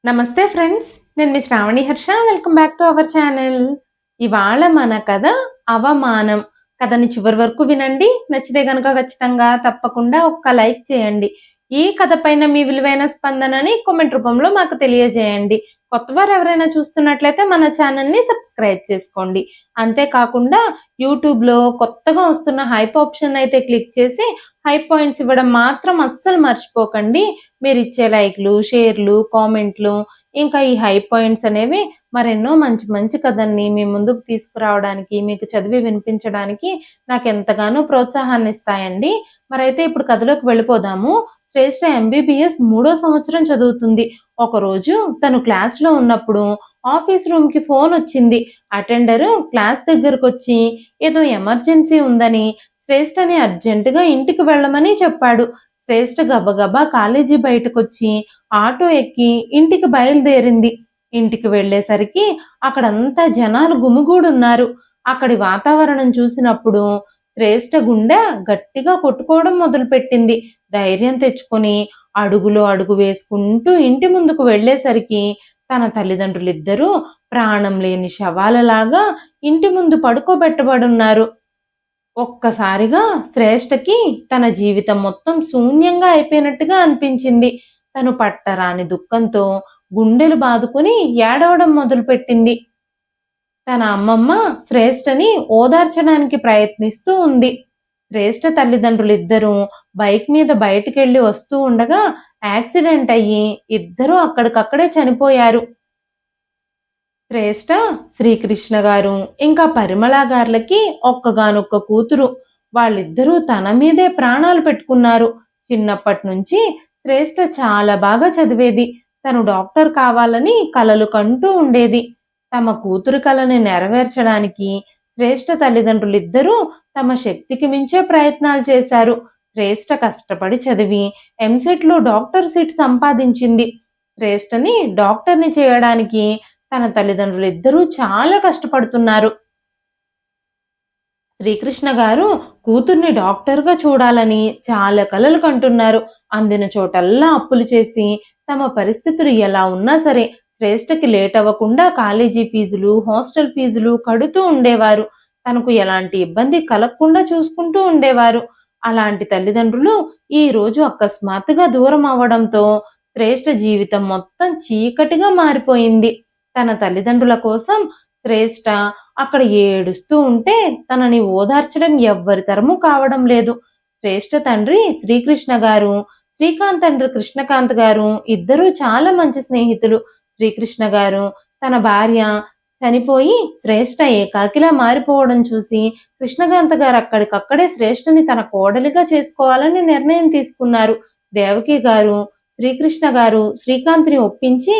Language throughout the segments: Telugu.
నమస్తే ఫ్రెండ్స్. నేను మీ Shravani Harsha. Welcome back to our channel. ఇవాళ మన కథ అవమానం. కథని చివరి వరకు వినండి. నచ్చితే గనక ఖచ్చితంగా తప్పకుండా ఒక్క లైక్ చేయండి. ఈ కథ పైన మీ విలువైన స్పందనని కామెంట్ రూపంలో మాకు తెలియజేయండి. కొత్తవారు ఎవరైనా చూస్తున్నట్లయితే మన ఛానల్‌ని సబ్స్క్రైబ్ చేసుకోండి. అంతేకాకుండా యూట్యూబ్‌లో కొత్తగా వస్తున్న హైప్ ఆప్షన్ అయితే క్లిక్ చేసి హైప్ పాయింట్స్ ఇవ్వడం మాత్రం అస్సలు మర్చిపోకండి. మీరిచ్చే లైక్‌లు, షేర్‌లు, కామెంట్‌లు ఇంకా ఈ హై పాయింట్స్ అనేవి మరెన్నో మంచి మంచి కథల్ని మీ ముందుకు తీసుకురావడానికి, మీకు చదివి వినిపించడానికి నాకెంతగానో ప్రోత్సాహాన్నిస్తాయండి. మరైతే ఇప్పుడు కథలోకి వెళ్ళిపోదాము. శ్రేష్ఠ ఎంబీబీఎస్ 3వ సంవత్సరం చదువుతుంది. ఒకరోజు తను క్లాస్‌లో ఉన్నప్పుడు ఆఫీస్ రూమ్‌కి ఫోనొచ్చింది. అటెండరు క్లాస్ దగ్గరకొచ్చి ఏదో ఎమర్జెన్సీ ఉందని శ్రేష్ఠని అర్జెంటుగా ఇంటికి వెళ్ళమని చెప్పాడు. శ్రేష్ఠ గబగబా కాలేజీ బయటకొచ్చి ఆటో ఎక్కి ఇంటికి బయలుదేరింది. ఇంటికి వెళ్ళేసరికి అక్కడంతా జనాలు గుమిగూడున్నారు. అక్కడి వాతావరణం చూసినప్పుడు శ్రేష్ఠ గుండె గట్టిగా కొట్టుకోవడం మొదలుపెట్టింది. ధైర్యం తెచ్చుకొని అడుగులో అడుగు వేసుకుంటూ ఇంటి ముందుకు వెళ్ళేసరికి తన తల్లిదండ్రులిద్దరూ ప్రాణం లేని శవాలలాగా ఇంటి ముందు పడుకోబెట్టబడున్నారు. ఒక్కసారిగా శ్రేష్ఠకి తన జీవితం మొత్తం శూన్యంగా అయిపోయినట్టుగా అనిపించింది. తను పట్టరాని దుఃఖంతో గుండెలు బాదుకుని ఏడవడం మొదలుపెట్టింది. తన అమ్మమ్మ శ్రేష్ఠని ఓదార్చడానికి ప్రయత్నిస్తూ ఉంది. శ్రేష్ఠ తల్లిదండ్రులిద్దరూ బైక్ మీద బయటికెళ్ళి వస్తూ ఉండగా యాక్సిడెంట్ అయ్యి ఇద్దరూ అక్కడికక్కడే చనిపోయారు. శ్రేష్ఠ, శ్రీకృష్ణ గారు ఇంకా పరిమళ గార్లకి ఒక్కగానొక్క కూతురు. వాళ్ళిద్దరూ తన మీదే ప్రాణాలు పెట్టుకున్నారు. చిన్నప్పటి నుంచి శ్రేష్ఠ చాలా బాగా చదివేది. తను డాక్టర్ కావాలని కలలు కంటూ ఉండేది. తమ కూతురు కలని నెరవేర్చడానికి శ్రేష్ఠ తల్లిదండ్రులిద్దరూ తమ శక్తికి మించే ప్రయత్నాలు చేశారు. శ్రేష్ఠ కష్టపడి చదివి ఎంసెట్‌లో డాక్టర్ సీట్ సంపాదించింది. శ్రేష్ఠని డాక్టర్‌ని చేయడానికి తన తల్లిదండ్రులిద్దరూ చాలా కష్టపడుతున్నారు. శ్రీకృష్ణ గారు కూతుర్ని డాక్టర్‌గా చూడాలని చాలా కలలు కంటున్నారు. అందిన చోటల్లా అప్పులు చేసి తమ పరిస్థితులు ఎలా ఉన్నా సరే శ్రేష్ఠకి లేట్ అవ్వకుండా కాలేజీ ఫీజులు, హాస్టల్ ఫీజులు కడుతూ ఉండేవారు. తనకు ఎలాంటి ఇబ్బంది కలగకుండా చూసుకుంటూ ఉండేవారు. అలాంటి తల్లిదండ్రులు ఈరోజు అకస్మాత్తుగా దూరం అవ్వడంతో శ్రేష్ఠ జీవితం మొత్తం చీకటిగా మారిపోయింది. తన తల్లిదండ్రుల కోసం శ్రేష్ఠ అక్కడ ఏడుస్తూ ఉంటే తనని ఓదార్చడం ఎవ్వరి తరమూ కావడం లేదు. శ్రేష్ఠ తండ్రి శ్రీకృష్ణ గారు, శ్రీకాంత్ తండ్రి కృష్ణకాంత్ గారు ఇద్దరూ చాలా మంచి స్నేహితులు. శ్రీకృష్ణ గారు తన భార్య చనిపోయి శ్రేష్ఠ ఏకాకిలా మారిపోవడం చూసి కృష్ణకాంత గారు అక్కడికక్కడే శ్రేష్ఠని తన కోడలిగా చేసుకోవాలని నిర్ణయం తీసుకున్నారు. దేవకి గారు, శ్రీకృష్ణ గారు శ్రీకాంత్‌ని ఒప్పించి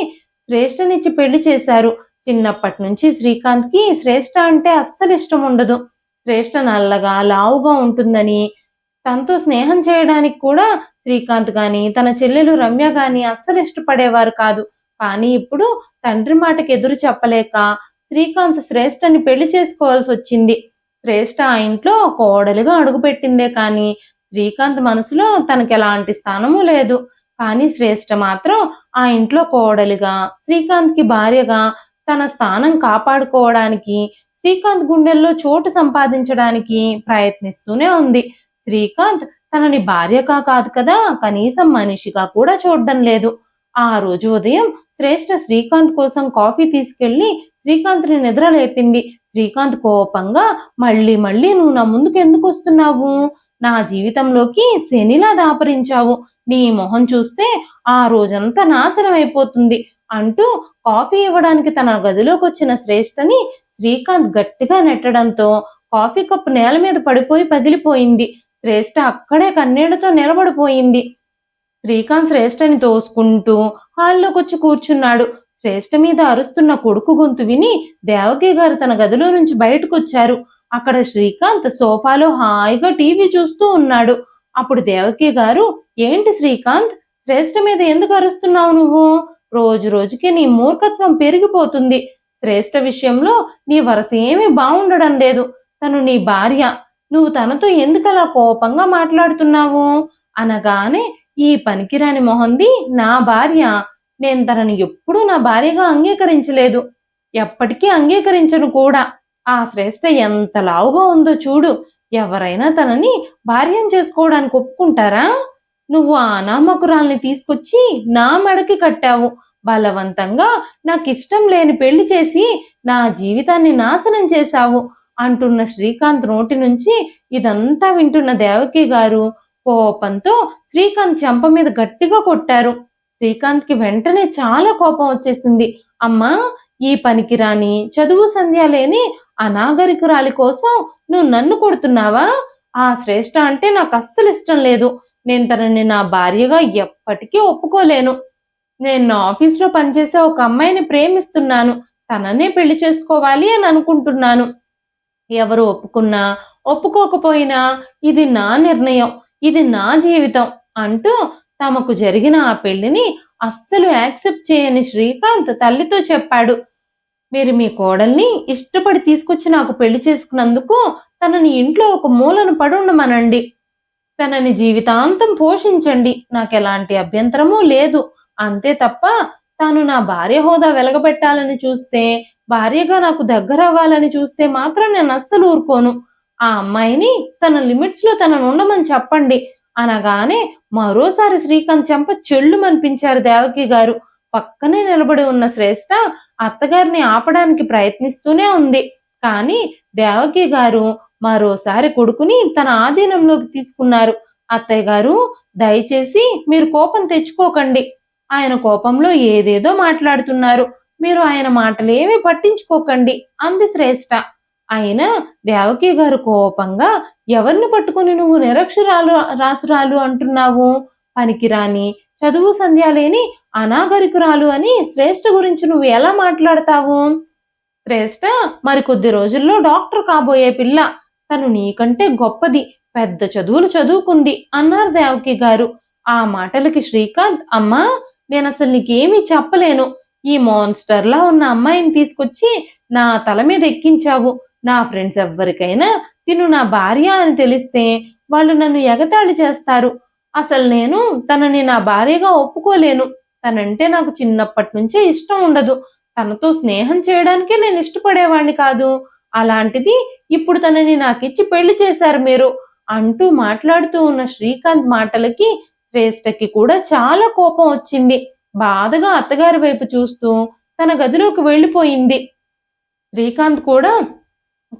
శ్రేష్ఠనిచ్చి పెళ్లి చేశారు. చిన్నప్పటి నుంచి శ్రీకాంత్‌కి శ్రేష్ఠ అంటే అస్సలు ఇష్టం ఉండదు. శ్రేష్ఠ నల్లగా, లావుగా ఉంటుందని, తనతో స్నేహం చేయడానికి కూడా శ్రీకాంత్ గాని, తన చెల్లెలు రమ్య గాని అస్సలు ఇష్టపడేవారు కాదు. కానీ ఇప్పుడు తండ్రి మాటకి ఎదురు చెప్పలేక శ్రీకాంత్ శ్రేష్ఠని పెళ్లి చేసుకోవాల్సొచ్చింది. శ్రేష్ఠ ఆ ఇంట్లో కోడలిగా అడుగుపెట్టిందే కానీ శ్రీకాంత్ మనసులో తనకెలాంటి స్థానమూ లేదు. కానీ శ్రేష్ఠ మాత్రం ఆ ఇంట్లో కోడలిగా, శ్రీకాంత్‌కి భార్యగా తన స్థానం కాపాడుకోవడానికి, శ్రీకాంత్ గుండెల్లో చోటు సంపాదించడానికి ప్రయత్నిస్తూనే ఉంది. శ్రీకాంత్ తనని భార్యగా కాదు కదా, కనీసం మనిషిగా కూడా చూడడం లేదు. ఆ రోజు ఉదయం శ్రేష్ఠ శ్రీకాంత్ కోసం కాఫీ తీసుకెళ్లి శ్రీకాంత్‌ని నిద్రలేపింది. శ్రీకాంత్ కోపంగా మళ్ళీ మళ్ళీ నువ్వు నా ముందుకెందుకొస్తున్నావు? నా జీవితంలోకి శనిలా దాపరించావు. నీ మొహం చూస్తే ఆ రోజంతా నాశనం అయిపోతుంది అంటూ కాఫీ ఇవ్వడానికి తన గదిలోకొచ్చిన శ్రేష్ఠని శ్రీకాంత్ గట్టిగా నెట్టడంతో కాఫీ కప్పు నేల మీద పడిపోయి పగిలిపోయింది. శ్రేష్ఠ అక్కడే కన్నీళ్లతో నిలబడిపోయింది. శ్రీకాంత్ శ్రేష్ఠని తోసుకుంటూ హాల్లోకొచ్చి కూర్చున్నాడు. శ్రేష్ఠ మీద అరుస్తున్న కొడుకు గొంతు విని దేవకి గారు తన గదిలో నుంచి బయటకొచ్చారు. అక్కడ శ్రీకాంత్ సోఫాలో హాయిగా టీవీ చూస్తూ ఉన్నాడు. అప్పుడు దేవకి గారు, ఏంటి శ్రీకాంత్, శ్రేష్ఠ మీద ఎందుకు అరుస్తున్నావు నువ్వు? రోజు రోజుకి నీ మూర్ఖత్వం పెరిగిపోతుంది. శ్రేష్ఠ విషయంలో నీ వరస ఏమీ బావుండడం లేదు. తను నీ భార్య. నువ్వు తనతో ఎందుకలా కోపంగా మాట్లాడుతున్నావు? అనగానే ఈ పనికిరాని మొహంది నా భార్య, నేను తనని ఎప్పుడూ నా భార్యగా అంగీకరించలేదు. ఎప్పటికీ అంగీకరించను కూడా. ఆ శ్రేష్ఠ ఎంత లావుగా ఉందో చూడు. ఎవరైనా తనని భార్యను చేసుకోవడానికి ఒప్పుకుంటారా? నువ్వు ఆ అనామకురాల్ని తీసుకొచ్చి నా మెడకి కట్టావు. బలవంతంగా నాకిష్టం లేని పెళ్లి చేసి నా జీవితాన్ని నాశనం చేశావు అంటున్న శ్రీకాంత్ నోటి నుంచి ఇదంతా వింటున్న దేవకి గారు కోపంతో శ్రీకాంత్ చెంప మీద గట్టిగా కొట్టారు. శ్రీకాంత్‌కి వెంటనే చాలా కోపం వచ్చేసింది. అమ్మా, ఈ పనికిరాని, చదువు సంధ్య లేని అనాగరికురాలి కోసం నువ్వు నన్ను కొడుతున్నావా? ఆ శ్రేష్ఠ అంటే నాకస్సలు ఇష్టం లేదు. నేను తనని నా భార్యగా ఎప్పటికీ ఒప్పుకోలేను. నేను నా ఆఫీస్‌లో పనిచేసే ఒక అమ్మాయిని ప్రేమిస్తున్నాను. తననే పెళ్లి చేసుకోవాలి అని అనుకుంటున్నాను. ఎవరు ఒప్పుకున్నా, ఒప్పుకోకపోయినా ఇది నా నిర్ణయం. ఇది నా జీవితం అంటూ తమకు జరిగిన ఆ పెళ్లిని అస్సలు యాక్సెప్ట్ చేయని శ్రీకాంత్ తల్లితో చెప్పాడు. మీరు మీ కోడల్ని ఇష్టపడి తీసుకొచ్చి నాకు పెళ్లి చేసుకున్నందుకు తనని ఇంట్లో ఒక మూలన పడుండమనండి. తనని జీవితాంతం పోషించండి. నాకెలాంటి అభ్యంతరమూ లేదు. అంతే తప్ప తాను నా భార్య హోదా వెలగబెట్టాలని చూస్తే, భార్యగా నాకు దగ్గరవ్వాలని చూస్తే మాత్రం నేనస్సలు ఊరుకోను. ఆ అమ్మాయిని తన లిమిట్స్‌లో తననుండమని చెప్పండి అనగానే మరోసారి శ్రీకాంత్ చెంప చెళ్ళుమనిపించారు దేవకి గారు. పక్కనే నిలబడి ఉన్న శ్రేష్ఠ అత్తగారిని ఆపడానికి ప్రయత్నిస్తూనే ఉంది. కానీ దేవకి గారు మరోసారి కొడుకుని తన ఆధీనంలోకి తీసుకున్నారు. అత్తయ్య గారు, దయచేసి మీరు కోపం తెచ్చుకోకండి. ఆయన కోపంలో ఏదేదో మాట్లాడుతున్నారు. మీరు ఆయన మాటలేమీ పట్టించుకోకండి అంది శ్రేష్ఠ. అయినా దేవకి గారు కోపంగా, ఎవరిని పట్టుకుని నువ్వు నిరక్షరాలు రాసురాలు అంటున్నావు? పనికిరాని, చదువు సంధ్య లేని అనాగరికురాలు అని శ్రేష్ఠ గురించి నువ్వు ఎలా మాట్లాడతావు? శ్రేష్ఠ మరి కొద్ది రోజుల్లో డాక్టర్ కాబోయే పిల్ల. తను నీకంటే గొప్పది. పెద్ద చదువులు చదువుకుంది అన్నారు దేవకి గారు. ఆ మాటలకి శ్రీకాంత్, అమ్మా, నేనసలు నీకేమీ చెప్పలేను. ఈ మాన్స్టర్‌లా ఉన్న అమ్మాయిని తీసుకొచ్చి నా తల మీద ఎక్కించావు. నా ఫ్రెండ్స్ ఎవ్వరికైనా తిను నా భార్య అని తెలిస్తే వాళ్ళు నన్ను ఎగతాళి చేస్తారు. అసలు నేను తనని నా భార్యగా ఒప్పుకోలేను. తనంటే నాకు చిన్నప్పటి నుంచే ఇష్టం ఉండదు. తనతో స్నేహం చేయడానికే నేను ఇష్టపడేవాణ్ణి కాదు. అలాంటిది ఇప్పుడు తనని నాకిచ్చి పెళ్లి చేశారు మీరు అంటూ మాట్లాడుతూ ఉన్న శ్రీకాంత్ మాటలకి శ్రేష్ఠకి కూడా చాలా కోపం వచ్చింది. బాధగా అత్తగారి వైపు చూస్తూ తన గదిలోకి వెళ్ళిపోయింది. శ్రీకాంత్ కూడా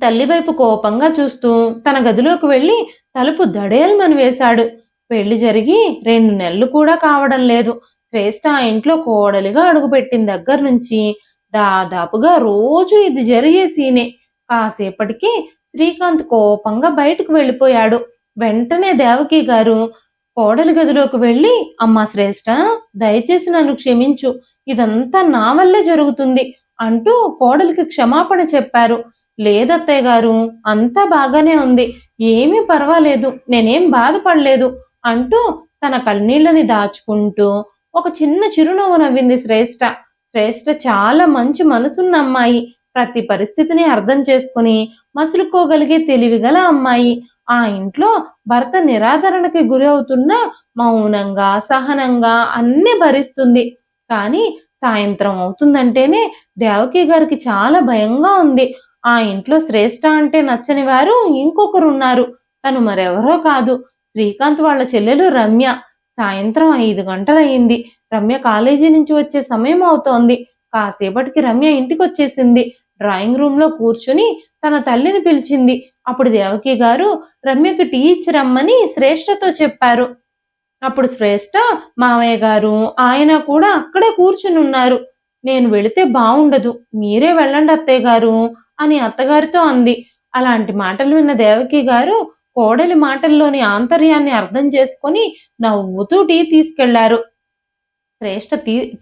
తల్లి వైపు కోపంగా చూస్తూ తన గదిలోకి వెళ్లి తలుపు దడేల్మని వేశాడు. పెళ్లి జరిగి 2 నెలలు కూడా కావడం లేదు. శ్రేష్ఠ ఆ ఇంట్లో కోడలిగా అడుగుపెట్టిన దగ్గర నుంచి దాదాపుగా రోజు ఇది జరిగే సీనే. కాసేపటికి శ్రీకాంత్ కోపంగా బయటకు వెళ్ళిపోయాడు. వెంటనే దేవకి గారు కోడలి గదిలోకి వెళ్ళి, అమ్మా శ్రేష్ఠ, దయచేసి నన్ను క్షమించు. ఇదంతా నా వల్లే జరుగుతుంది అంటూ కోడలికి క్షమాపణ చెప్పారు. లేదత్తయ్య గారు, అంతా బాగానే ఉంది. ఏమీ పర్వాలేదు. నేనేం బాధపడలేదు అంటూ తన కన్నీళ్ళని దాచుకుంటూ ఒక చిన్న చిరునవ్వు నవ్వింది శ్రేష్ఠ. శ్రేష్ఠ చాలా మంచి మనసున్న అమ్మాయి. ప్రతి పరిస్థితిని అర్థం చేసుకుని మసులుకోగలిగే తెలివిగల అమ్మాయి. ఆ ఇంట్లో భర్త నిరాదరణకి గురి అవుతున్నా మౌనంగా, సహనంగా అన్నీ భరిస్తుంది. కానీ సాయంత్రం అవుతుందంటేనే దేవకి గారికి చాలా భయంగా ఉంది. ఆ ఇంట్లో శ్రేష్ఠ అంటే నచ్చని వారు ఇంకొకరున్నారు. తను మరెవరో కాదు, శ్రీకాంత్ వాళ్ళ చెల్లెలు రమ్య. సాయంత్రం 5 గంటలయింది. రమ్య కాలేజీ నుంచి వచ్చే సమయం అవుతోంది. కాసేపటికి రమ్య ఇంటికొచ్చేసింది. డ్రాయింగ్ రూమ్‌లో కూర్చుని తన తల్లిని పిలిచింది. అప్పుడు దేవకి గారు రమ్యకి టీ ఇచ్చి రమ్మని శ్రేష్ఠతో చెప్పారు. అప్పుడు శ్రేష్ఠ, మావయ్య గారు, ఆయన కూడా అక్కడే కూర్చునున్నారు. నేను వెళితే బావుండదు. మీరే వెళ్ళండి అత్తయ్య గారు అని అత్తగారితో అంది. అలాంటి మాటలు విన్న దేవకి గారు కోడలి మాటల్లోని ఆంతర్యాన్ని అర్థం చేసుకొని నవ్వుతూ టీ తీసుకెళ్లారు. శ్రేష్ఠ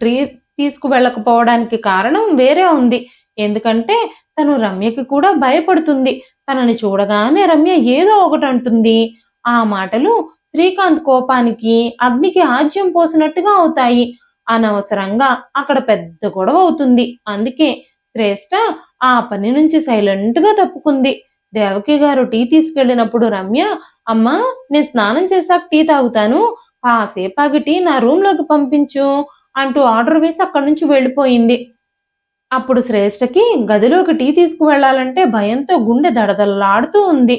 టీ తీసుకువెళ్ళకపోవడానికి కారణం వేరే ఉంది. ఎందుకంటే తను రమ్యకి కూడా భయపడుతుంది. తనని చూడగానే రమ్య ఏదో ఒకటంటుంది. ఆ మాటలు శ్రీకాంత్ కోపానికి అగ్నికి ఆజ్యం పోసినట్టుగా అవుతాయి. అనవసరంగా అక్కడ పెద్ద గొడవ అవుతుంది. అందుకే శ్రేష్ఠ ఆ పని నుంచి సైలెంట్‌గా తప్పుకుంది. దేవకి గారు టీ తీసుకెళ్ళినప్పుడు రమ్య, అమ్మా, నేను స్నానం చేశాక టీ తాగుతాను. కాసేపాగి టీ నా రూమ్‌లోకి పంపించు అంటూ ఆర్డర్ వేసి అక్కడి నుంచి వెళ్ళిపోయింది. అప్పుడు శ్రేష్టకి గదిలోకి టీ తీసుకువెళ్ళాలంటే భయంతో గుండె దడదల్లాడుతూ ఉంది.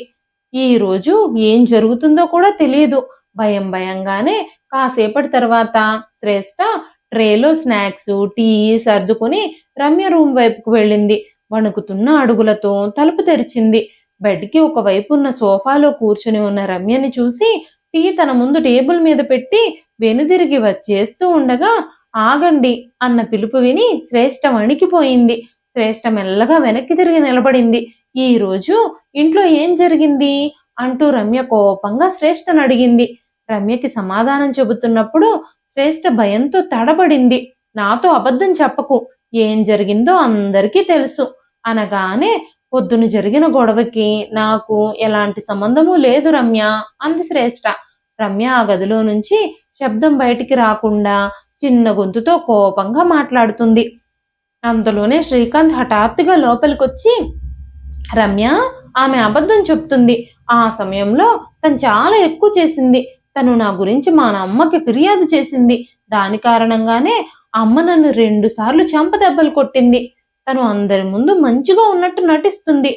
ఈరోజు ఏం జరుగుతుందో కూడా తెలియదు. భయం భయంగానే కాసేపటి తర్వాత శ్రేష్ట ట్రేలో స్నాక్స్, టీ సర్దుకుని రమ్య రూమ్ వైపుకు వెళ్ళింది. వణుకుతున్న అడుగులతో తలుపు తెరిచింది. బెడ్కి ఒకవైపు ఉన్న సోఫాలో కూర్చుని ఉన్న రమ్యని చూసి టీ తన ముందు టేబుల్ మీద పెట్టి వెనుదిరిగి వచ్చేస్తూ ఉండగా ఆగండి అన్న పిలుపు విని శ్రేష్ట వణికిపోయింది. శ్రేష్ట మెల్లగా వెనక్కి తిరిగి నిలబడింది. ఈ రోజు ఇంట్లో ఏం జరిగింది అంటూ రమ్య కోపంగా శ్రేష్టను అడిగింది. రమ్యకి సమాధానం చెబుతున్నప్పుడు శ్రేష్ట భయంతో తడబడింది. నాతో అబద్ధం చెప్పకు, ఏం జరిగిందో అందరికీ తెలుసు అనగానే పొద్దున జరిగిన గొడవకి నాకు ఎలాంటి సంబంధము లేదు రమ్య అంది శ్రేష్ట. రమ్య ఆ గదిలో నుంచి శబ్దం బయటికి రాకుండా చిన్న గొంతుతో కోపంగా మాట్లాడుతుంది. అంతలోనే శ్రీకాంత్ హఠాత్తుగా లోపలికొచ్చి రమ్య ఆమె అబద్ధం చెప్తుంది. ఆ సమయంలో తను చాలా ఎక్కువ చేసింది. తను నా గురించి మా అమ్మకి ఫిర్యాదు చేసింది. దాని కారణంగానే అమ్మ నన్ను 2 సార్లు చెంపదెబ్బలు కొట్టింది. తను అందరి ముందు మంచిగా ఉన్నట్టు నటిస్తుంది.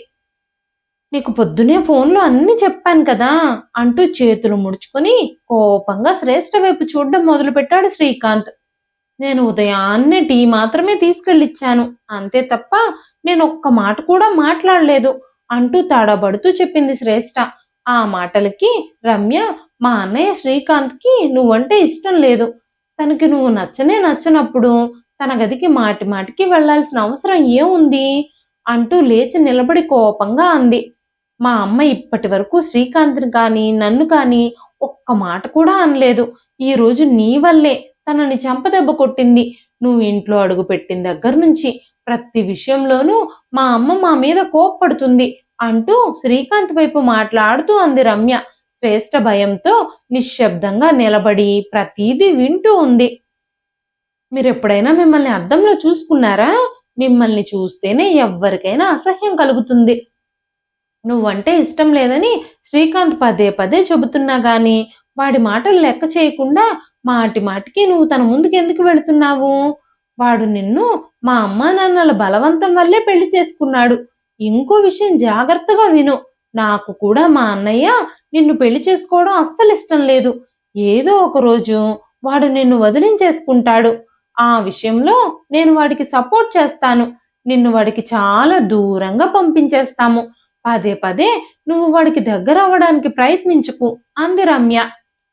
నీకు పొద్దునే ఫోన్లో అన్ని చెప్పాను కదా అంటూ చేతులు ముడుచుకొని కోపంగా శ్రేష్ఠ వైపు చూడడం మొదలుపెట్టాడు శ్రీకాంత్. నేను ఉదయాన్నే టీ మాత్రమే తీసుకెళ్ళిచ్చాను, అంతే తప్ప నేను ఒక్క మాట కూడా మాట్లాడలేదు అంటూ తడబడుతూ చెప్పింది శ్రేష్ఠ. ఆ మాటలకి రమ్య, మా అన్నయ్య శ్రీకాంత్కి నువ్వంటే ఇష్టం లేదు. తనకి నువ్వు నచ్చనే నచ్చనప్పుడు తన గదికి మాటి మాటికి వెళ్లాల్సిన అవసరం ఏముంది అంటూ లేచి నిలబడి కోపంగా అంది. మా అమ్మ ఇప్పటి వరకు శ్రీకాంత్ని కానీ నన్ను కానీ ఒక్క మాట కూడా అనలేదు. ఈ రోజు నీ వల్లే తనని చెంపదెబ్బ కొట్టింది. నువ్వు ఇంట్లో అడుగుపెట్టిన దగ్గర నుంచి ప్రతి విషయంలోనూ మా అమ్మ మా మీద కోప్పడుతుంది అంటూ శ్రీకాంత్ వైపు మాట్లాడుతూ అంది రమ్య. శ్రేష్ఠ భయంతో నిశ్శబ్దంగా నిలబడి ప్రతీదీ వింటూ ఉంది. మీరెప్పుడైనా మిమ్మల్ని అద్దంలో చూసుకున్నారా? మిమ్మల్ని చూస్తేనే ఎవ్వరికైనా అసహ్యం కలుగుతుంది. నువ్వంటే ఇష్టం లేదని శ్రీకాంత్ పదే పదే చెబుతున్నా గాని వాడి మాటలు లెక్క చేయకుండా మాటి మాటికి నువ్వు తన ముందుకు ఎందుకు వెళుతున్నావు? వాడు నిన్ను మా అమ్మా నాన్నల బలవంతం వల్లే పెళ్లి చేసుకున్నాడు. ఇంకో విషయం జాగ్రత్తగా విను. నాకు కూడా మా అన్నయ్య నిన్ను పెళ్లి చేసుకోవడం అస్సలు ఇష్టం లేదు. ఏదో ఒక రోజు వాడు నిన్ను వదిలించేసుకుంటాడు. ఆ విషయంలో నేను వాడికి సపోర్ట్ చేస్తాను. నిన్ను వాడికి చాలా దూరంగా పంపించేస్తాము. పదే పదే నువ్వు వాడికి దగ్గర అవ్వడానికి ప్రయత్నించుకు అంది రమ్య.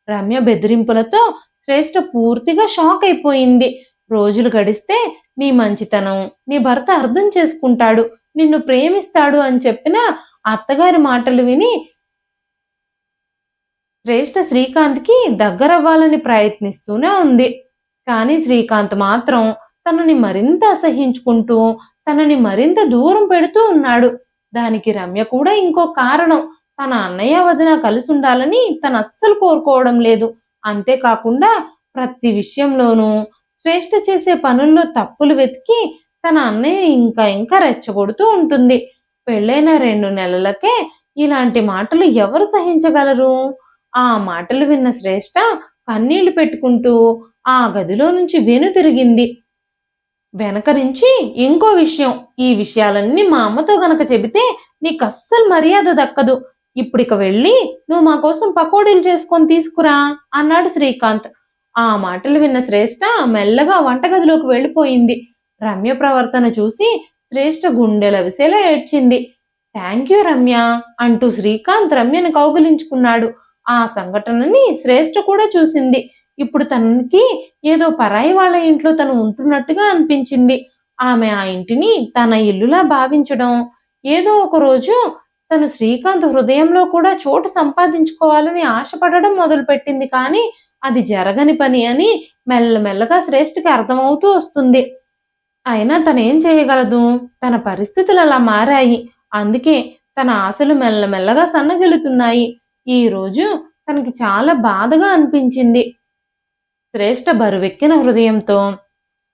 రమ్య బెదిరింపులతో శ్రేష్ఠ పూర్తిగా షాక్ అయిపోయింది. రోజులు గడిస్తే నీ మంచితనం నీ భర్త అర్థం చేసుకుంటాడు, నిన్ను ప్రేమిస్తాడు అని చెప్పిన అత్తగారి మాటలు విని శ్రేష్ఠ శ్రీకాంత్కి దగ్గరవ్వాలని ప్రయత్నిస్తూనే ఉంది. కానీ శ్రీకాంత్ మాత్రం తనని మరింత అసహించుకుంటూ తనని మరింత దూరం పెడుతూ ఉన్నాడు. దానికి రమ్య కూడా ఇంకో కారణం. తన అన్నయ్య వదిన కలిసి ఉండాలని తను అస్సలు కోరుకోవడం లేదు. అంతేకాకుండా ప్రతి విషయంలోనూ శ్రేష్ఠ చేసే పనుల్లో తప్పులు వెతికి తన అన్నయ్య ఇంకా ఇంకా రెచ్చగొడుతూ ఉంటుంది. పెళ్ళైన 2 నెలలకే ఇలాంటి మాటలు ఎవరు సహించగలరు? ఆ మాటలు విన్న శ్రేష్ఠ కన్నీళ్లు పెట్టుకుంటూ ఆ గదిలో నుంచి వెనుతిరిగింది. వెనక నుంచి ఇంకో విషయం, ఈ విషయాలన్నీ మా అమ్మతో గనక చెబితే నీకు అస్సలు మర్యాద దక్కదు. ఇప్పుడిక వెళ్ళి నువ్వు మా కోసం పకోడీలు చేసుకొని తీసుకురా అన్నాడు శ్రీకాంత్. ఆ మాటలు విన్న శ్రేష్ఠ మెల్లగా వంటగదిలోకి వెళ్ళిపోయింది. రమ్య ప్రవర్తన చూసి శ్రేష్ఠ గుండెల విసేలా ఏడ్చింది. థ్యాంక్ యూ రమ్య అంటూ శ్రీకాంత్ రమ్యను కౌగిలించుకున్నాడు. ఆ సంఘటనని శ్రేష్ఠ కూడా చూసింది. ఇప్పుడు తనకి ఏదో పరాయి వాళ్ళ ఇంట్లో తను ఉంటున్నట్టుగా అనిపించింది. ఆమె ఆ ఇంటిని తన ఇల్లులా భావించడం, ఏదో ఒక రోజు తను శ్రీకాంత్ హృదయంలో కూడా చోటు సంపాదించుకోవాలని ఆశపడడం మొదలుపెట్టింది. కానీ అది జరగని పని అని మెల్లమెల్లగా శ్రేష్ఠకి అర్థమవుతూ వస్తుంది. అయినా తనేం చేయగలదు? తన పరిస్థితులు అలా మారాయి. అందుకే తన ఆశలు మెల్లమెల్లగా సన్నగిల్లుతున్నాయి. ఈ రోజు తనకి చాలా బాధగా అనిపించింది. శ్రేష్ఠ బరువెక్కిన హృదయంతో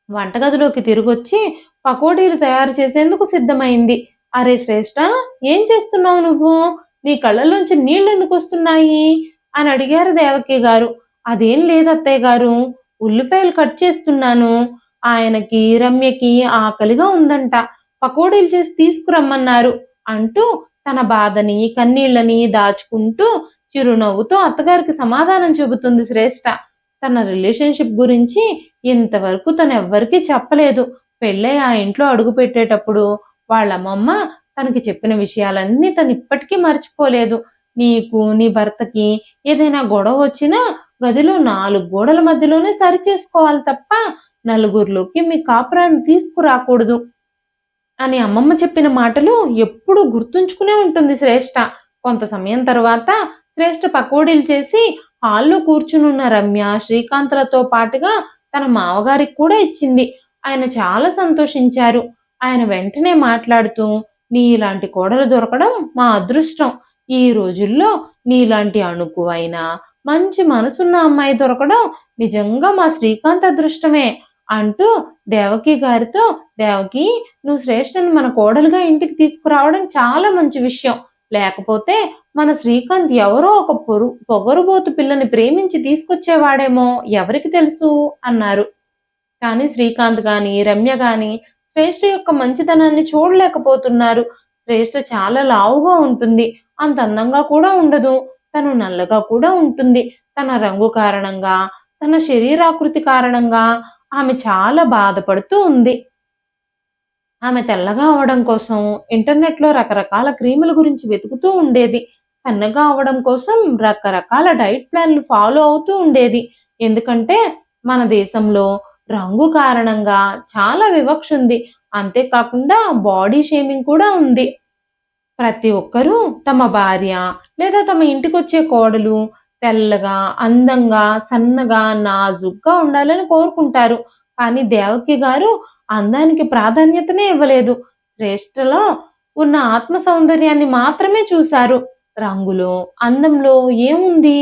వంటగదిలోకి తిరిగొచ్చి పకోడీలు తయారు చేసేందుకు సిద్ధమైంది. అరే శ్రేష్ఠ, ఏం చేస్తున్నావు నువ్వు? నీ కళ్ళలోంచి నీళ్లెందుకు వస్తున్నాయి అని అడిగారు దేవకి గారు. అదేం లేదు అత్తయ్య గారు, ఉల్లిపాయలు కట్ చేస్తున్నాను. ఆయనకి, రమ్యకి ఆకలిగా ఉందంట. పకోడీలు చేసి తీసుకురమ్మన్నారు అంటూ తన బాధని, కన్నీళ్ళని దాచుకుంటూ చిరునవ్వుతో అత్తగారికి సమాధానం చెబుతుంది శ్రేష్ఠ. తన రిలేషన్‌షిప్ గురించి ఇంతవరకు తనెవ్వరికీ చెప్పలేదు. పెళ్ళై ఆ ఇంట్లో అడుగుపెట్టేటప్పుడు వాళ్ళమ్మమ్మ తనకి చెప్పిన విషయాలన్నీ తనిప్పటికీ మర్చిపోలేదు. నీకు, నీ భర్తకి ఏదైనా గొడవొచ్చినా గదిలో 4 గోడల మధ్యలోనే సరిచేసుకోవాలి తప్ప నలుగురిలోకి మీ కాపురాన్ని తీసుకురాకూడదు అని అమ్మమ్మ చెప్పిన మాటలు ఎప్పుడూ గుర్తుంచుకునే ఉంటుంది శ్రేష్ఠ. కొంత సమయం తర్వాత శ్రేష్ఠ పకోడీలు చేసి హాల్లో కూర్చునున్న రమ్య, శ్రీకాంత్‌లతో పాటుగా తన మావగారికి కూడా ఇచ్చింది. ఆయన చాలా సంతోషించారు. ఆయన వెంటనే మాట్లాడుతూ, "నీలాంటి కోడలు దొరకడం మా అదృష్టం. ఈ రోజుల్లో నీలాంటి అణుకువైన, మంచి మనసున్న అమ్మాయి దొరకడం నిజంగా మా శ్రీకాంత్ అదృష్టమే" అంటూ దేవకి గారితో, "దేవకి, నువ్వు శ్రేష్ఠని మన కోడలుగా ఇంటికి తీసుకురావడం చాలా మంచి విషయం. లేకపోతే మన శ్రీకాంత్ ఎవరో ఒక పొగరుబోతు పిల్లని ప్రేమించి తీసుకొచ్చేవాడేమో ఎవరికి తెలుసు" అన్నారు. కానీ శ్రీకాంత్ గాని, రమ్య గాని శ్రేష్ఠ యొక్క మంచితనాన్ని చూడలేకపోతున్నారు. శ్రేష్ఠ చాలా లావుగా ఉంటుంది. అంత అందంగా కూడా ఉండదు. తను నల్లగా కూడా ఉంటుంది. తన రంగు కారణంగా, తన శరీరాకృతి కారణంగా ఆమె చాలా బాధపడుతూ ఉంది. ఆమె తెల్లగా అవ్వడం కోసం ఇంటర్నెట్‌లో రకరకాల క్రీముల గురించి వెతుకుతూ ఉండేది. సన్నగా అవ్వడం కోసం రకరకాల డైట్ ప్లాన్‌లు ఫాలో అవుతూ ఉండేది. ఎందుకంటే మన దేశంలో రంగు కారణంగా చాలా వివక్ష ఉంది. అంతేకాకుండా బాడీ షేమింగ్ కూడా ఉంది. ప్రతి ఒక్కరూ తమ భార్య లేదా తమ ఇంటికొచ్చే కోడలు తెల్లగా, అందంగా, సన్నగా, నాజూగ్గా ఉండాలని కోరుకుంటారు. కానీ దేవకి గారు అందానికి ప్రాధాన్యతనే ఇవ్వలేదు. శ్రేష్ఠలో ఉన్న ఆత్మ సౌందర్యాన్ని మాత్రమే చూశారు. రంగులో, అందంలో ఏముంది?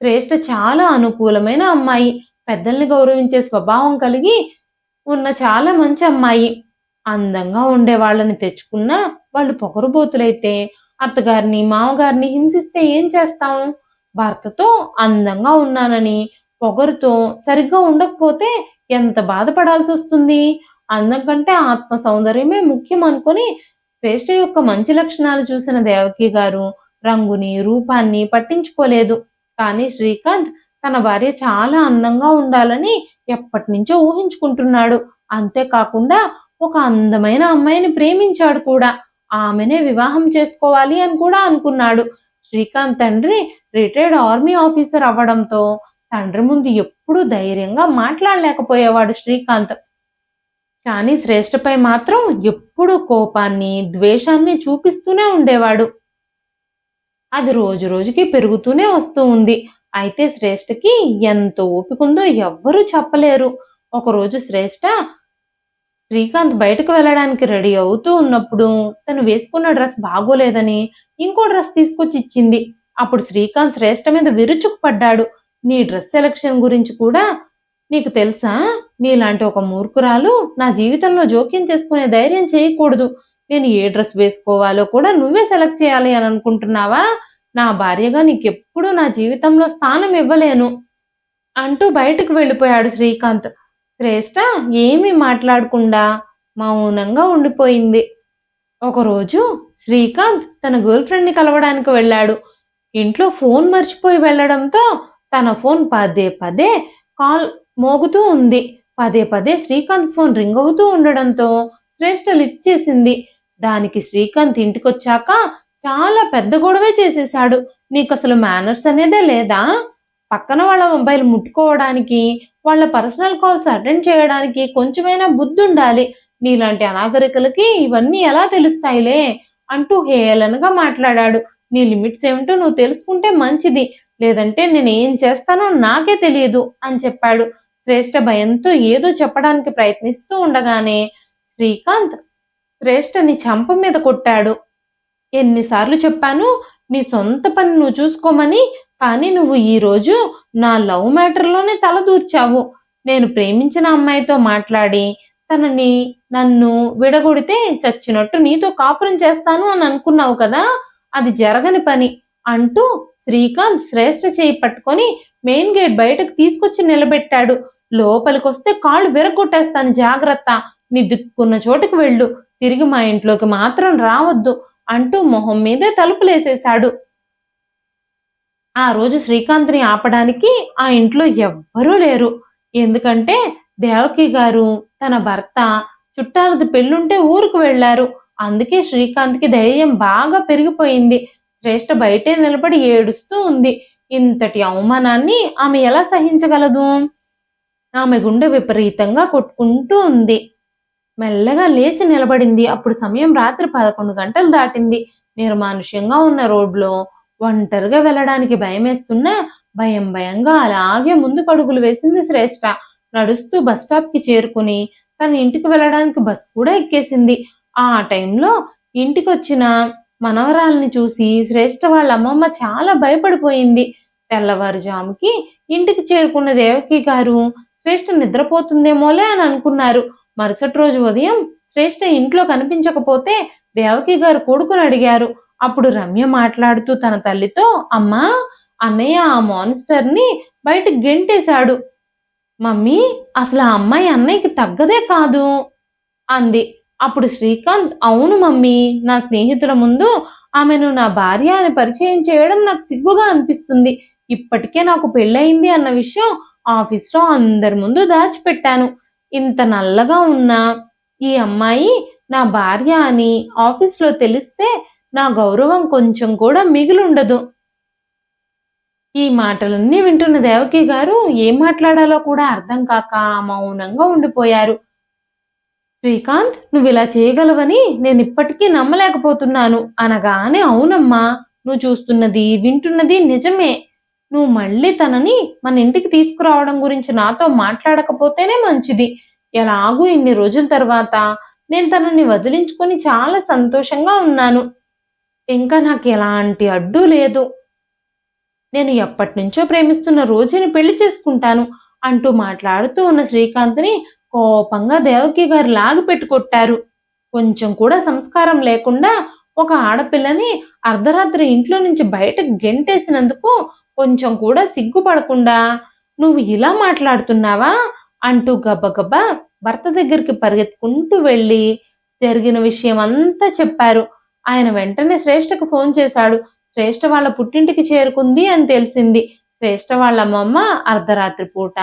శ్రేష్ఠ చాలా అనుకూలమైన అమ్మాయి. పెద్దల్ని గౌరవించే స్వభావం కలిగి ఉన్న చాలా మంచి అమ్మాయి. అందంగా ఉండే వాళ్ళని తెచ్చుకున్నా వాళ్ళు పొగరుబోతులైతే అత్తగారిని, మామగారిని హింసిస్తే ఏం చేస్తాం? భర్తతో అందంగా ఉన్నానని పొగరుతో సరిగ్గా ఉండకపోతే ఎంత బాధపడాల్సొస్తుంది? అందం కంటే ఆత్మ సౌందర్యమే ముఖ్యం అనుకుని శ్రేష్ఠ యొక్క మంచి లక్షణాలు చూసిన దేవకి గారు రంగుని, రూపాన్ని పట్టించుకోలేదు. కానీ శ్రీకాంత్ తన భార్య చాలా అందంగా ఉండాలని ఎప్పటినుంచో ఊహించుకుంటున్నాడు. అంతేకాకుండా ఒక అందమైన అమ్మాయిని ప్రేమించాడు కూడా. ఆమెనే వివాహం చేసుకోవాలి అని కూడా అనుకున్నాడు. శ్రీకాంత్ తండ్రి రిటైర్డ్ ఆర్మీ ఆఫీసర్ అవ్వడంతో తండ్రి ముందు ఎప్పుడూ ధైర్యంగా మాట్లాడలేకపోయేవాడు శ్రీకాంత్. కానీ శ్రేష్ఠపై మాత్రం ఎప్పుడూ కోపాన్ని, ద్వేషాన్ని చూపిస్తూనే ఉండేవాడు. అది రోజు రోజుకి పెరుగుతూనే వస్తూ ఉంది. అయితే శ్రేష్ఠకి ఎంత ఓపికుందో ఎవ్వరూ చెప్పలేరు. ఒకరోజు శ్రేష్ఠ శ్రీకాంత్ బయటకు వెళ్ళడానికి రెడీ అవుతూ ఉన్నప్పుడు తను వేసుకున్న డ్రెస్ బాగోలేదని ఇంకో డ్రెస్ తీసుకొచ్చి ఇచ్చింది. అప్పుడు శ్రీకాంత్ శ్రేష్ఠ మీద విరుచుకుపడ్డాడు. "నీ డ్రెస్ సెలక్షన్ గురించి కూడా నీకు తెలుసా? నీలాంటి ఒక మూర్ఖురాలు నా జీవితంలో జోక్యం చేసుకునే ధైర్యం చేయకూడదు. నేను ఏ డ్రెస్ వేసుకోవాలో కూడా నువ్వే సెలెక్ట్ చేయాలి అని అనుకుంటున్నావా? నా భార్యగా నీకెప్పుడూ నా జీవితంలో స్థానం ఇవ్వలేను" అంటూ బయటకు వెళ్ళిపోయాడు శ్రీకాంత్. శ్రేష్ఠ ఏమీ మాట్లాడకుండా మౌనంగా ఉండిపోయింది. ఒకరోజు శ్రీకాంత్ తన గర్ల్ ఫ్రెండ్‌ని కలవడానికి వెళ్ళాడు. ఇంట్లో ఫోన్ మర్చిపోయి వెళ్ళడంతో తన ఫోన్ పదే పదే కాల్ మోగుతూ ఉంది. పదే పదే శ్రీకాంత్ ఫోన్ రింగ్ అవుతూ ఉండడంతో శ్రేష్ఠ లిఫ్ట్ చేసింది. దానికి శ్రీకాంత్ ఇంటికొచ్చాక చాలా పెద్ద గొడవే చేసేశాడు. "నీకసలు మేనర్స్ అనేదే లేదా? పక్కన వాళ్ళ మొబైల్ ముట్టుకోవడానికి, వాళ్ళ పర్సనల్ కాల్స్ అటెండ్ చేయడానికి కొంచెమైనా బుద్ధుండాలి. నీలాంటి అనాగరికులకి ఇవన్నీ ఎలా తెలుస్తాయిలే" అంటూ హేళనగా మాట్లాడాడు. "నీ లిమిట్స్ ఏమిటో నువ్వు తెలుసుకుంటే మంచిది. లేదంటే నేనేం చేస్తానో నాకే తెలియదు" అని చెప్పాడు. శ్రేష్ఠ భయంతో ఏదో చెప్పడానికి ప్రయత్నిస్తూ ఉండగానే శ్రీకాంత్ శ్రేష్ఠని చెంప మీద కొట్టాడు. "ఎన్నిసార్లు చెప్పాను నీ సొంత పని నువ్వు చూసుకోమని. కానీ నువ్వు ఈరోజు నా లవ్ మ్యాటర్‌లోనే తలదూర్చావు. నేను ప్రేమించిన అమ్మాయితో మాట్లాడి నన్ను విడగొడితే చచ్చినట్టు నీతో కాపురం చేస్తాను అని అనుకున్నావు కదా! అది జరగని పని" అంటూ శ్రీకాంత్ శ్రేష్ఠ చెయ్యి పట్టుకొని మెయిన్ గేట్ బయటకు తీసుకొచ్చి నిలబెట్టాడు. లోపలికొస్తే కాళ్ళు విరగ్గొట్టేస్తాను జాగ్రత్త. నీ దిక్కున్న చోటుకి వెళ్ళు. తిరిగి మా ఇంట్లోకి మాత్రం రావద్దు అంటూ మొహం మీదే తలుపులేసేశాడు. ఆ రోజు శ్రీకాంత్‌ని ఆపడానికి ఆ ఇంట్లో ఎవ్వరూ లేరు. ఎందుకంటే దేవకి గారు, తన భర్త చుట్టాలది పెళ్ళుంటే ఊరుకు వెళ్లారు. అందుకే శ్రీకాంత్‌కి ధైర్యం బాగా పెరిగిపోయింది. శ్రేష్ఠ బయటే నిలబడి ఏడుస్తూ ఉంది. ఇంతటి అవమానాన్ని ఆమె ఎలా సహించగలదు? ఆమె గుండె విపరీతంగా కొట్టుకుంటూ ఉంది. మెల్లగా లేచి నిలబడింది. అప్పుడు సమయం రాత్రి 11 గంటలు దాటింది. నిర్మానుష్యంగా ఉన్న రోడ్లో ఒంటరిగా వెళ్ళడానికి భయమేస్తున్నా భయం భయంగా అలాగే ముందుకడుగులు వేసింది శ్రేష్ఠ. నడుస్తూ బస్టాప్‌కి చేరుకుని తన ఇంటికి వెళ్ళడానికి బస్ కూడా ఎక్కేసింది. ఆ టైంలో ఇంటికొచ్చిన మనవరాల్ని చూసి శ్రేష్ఠ వాళ్ళ అమ్మమ్మ చాలా భయపడిపోయింది. తెల్లవారుజాముకి ఇంటికి చేరుకున్న దేవకి గారు శ్రేష్ఠ నిద్రపోతుందేమోలే అని అనుకున్నారు. మరుసటి రోజు ఉదయం శ్రేష్ఠ ఇంట్లో కనిపించకపోతే దేవకి గారు కొడుకుని అడిగారు. అప్పుడు రమ్య మాట్లాడుతూ తన తల్లితో, అమ్మా, అన్నయ్య ఆ మాన్స్టర్‌ని బయటికి గెంటేశాడు. మమ్మీ, అసలు ఆ అమ్మాయి అన్నయ్యకి తగ్గదే కాదు అంది. అప్పుడు శ్రీకాంత్, అవును మమ్మీ, నా స్నేహితుల ముందు ఆమెను నా భార్య అని పరిచయం చేయడం నాకు సిగ్గుగా అనిపిస్తుంది. ఇప్పటికే నాకు పెళ్ళయింది అన్న విషయం ఆఫీస్‌లో అందరి ముందు దాచిపెట్టాను. ఇంత నల్లగా ఉన్న ఈ అమ్మాయి నా భార్య అని ఆఫీస్‌లో తెలిస్తే నా గౌరవం కొంచెం కూడా మిగిలుండదు. ఈ మాటలన్నీ వింటున్న దేవకి గారు ఏం మాట్లాడాలో కూడా అర్థం కాక మౌనంగా ఉండిపోయారు. శ్రీకాంత్, నువ్విలా చేయగలవని నేనిప్పటికీ నమ్మలేకపోతున్నాను అనగానే, అవునమ్మా, నువ్వు చూస్తున్నది, వింటున్నది నిజమే. నువ్వు మళ్ళీ తనని మన ఇంటికి తీసుకురావడం గురించి నాతో మాట్లాడకపోతేనే మంచిది. ఎలాగూ ఇన్ని రోజుల తర్వాత నేను తనని వదిలించుకొని చాలా సంతోషంగా ఉన్నాను. ఇంకా నాకెలాంటి అడ్డు లేదు. నేను ఎప్పటినుంచో ప్రేమిస్తున్న రోజుని పెళ్లి చేసుకుంటాను అంటూ మాట్లాడుతూ ఉన్న శ్రీకాంత్‌ని కోపంగా దేవకి గారు లాగిపెట్టి కొట్టారు. కొంచెం కూడా సంస్కారం లేకుండా ఒక ఆడపిల్లని అర్ధరాత్రి ఇంట్లో నుంచి బయటకు గెంటేసినందుకు కొంచెం కూడా సిగ్గుపడకుండా నువ్వు ఇలా మాట్లాడుతున్నావా అంటూ గబగబా భర్త దగ్గరికి పరిగెత్తుకుంటూ వెళ్ళి జరిగిన విషయం అంతా చెప్పారు. ఆయన వెంటనే శ్రేష్ఠకు ఫోన్ చేశాడు. శ్రేష్ఠ వాళ్ళ పుట్టింటికి చేరుకుంది అని తెలిసింది. శ్రేష్ఠ వాళ్ళ అమ్మమ్మ అర్ధరాత్రి పూట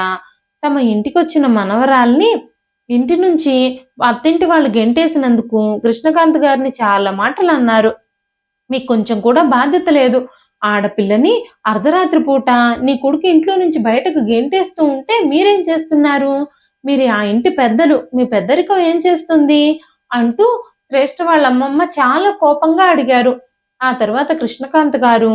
తమ ఇంటికొచ్చిన మనవరాల్ని ఇంటి నుంచి అత్తింటి వాళ్ళు గెంటేసినందుకు కృష్ణకాంత్ గారిని చాలా మాటలన్నారు. మీకు కొంచెం కూడా బాధ్యత లేదు. ఆడపిల్లని అర్ధరాత్రి పూట నీ కొడుకు ఇంట్లో నుంచి బయటకు గెంటేస్తూ ఉంటే మీరేం చేస్తున్నారు? మీరు ఆ ఇంటి పెద్దలు. మీ పెద్దరికం ఏం చేస్తుంది? అంటూ శ్రేష్ఠ వాళ్ళ అమ్మమ్మ చాలా కోపంగా అడిగారు. ఆ తర్వాత కృష్ణకాంత్ గారు,